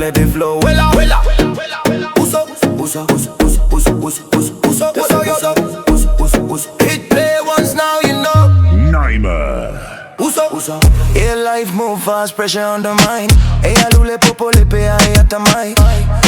let it flow. Wela, wela, uso, uso, uso, uso, uso, uso, uso, uso, uso, uso, uso. Hit play once now, you know. Naima. Uso, uso. Yeah, life move fast, pressure on the mind. Hey, alule popo lepe ay atamai.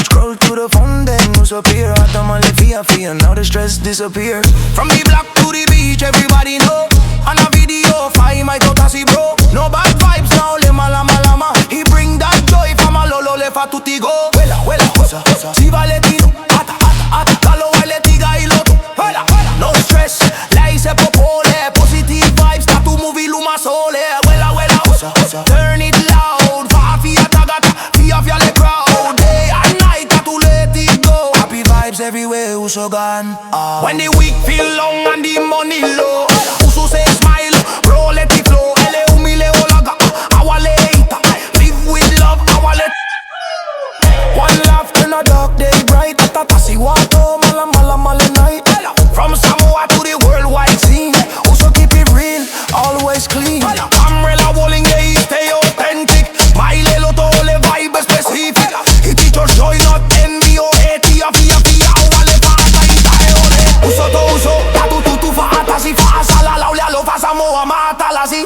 Scroll through the phone, then disappear. Atamale fia, now the stress disappear. From the block to the beach, everybody know. On a video, fight my totasi bro. No bad vibes now, le malama lama. He bring that joy from a lolo le fa tutti go. Wela, wela, usa, usa. Si valetino, ata, ata, ata. Talo wale tiga iloto. Wela, wela. No stress, lei se popole. Positive vibes, tatu movie luma sole. Wela, wela, usa, usa. Turn it loud, fa fia tagata, fia fia le crowd. Day and night, tatu let it go. Happy vibes everywhere, uso gone. When the week feel long and the money low, uso say smile, bro let it flow. Ele humile olaga, awaleita. Live with love, awalet. One laugh in a dark day bright. Tatasi wato, mala mala mala night. From Samoa to the worldwide scene, uso keep it real, always clean. Umbrella walling, yeah, stay authentic. My lelo to le vibe specific. He teach us joy, not envy or hate. Fia fia fia, awale fa ata itaeole. Uso to uso, tatu tutu fa ata si fa sala la lo fa Samoa mata la si.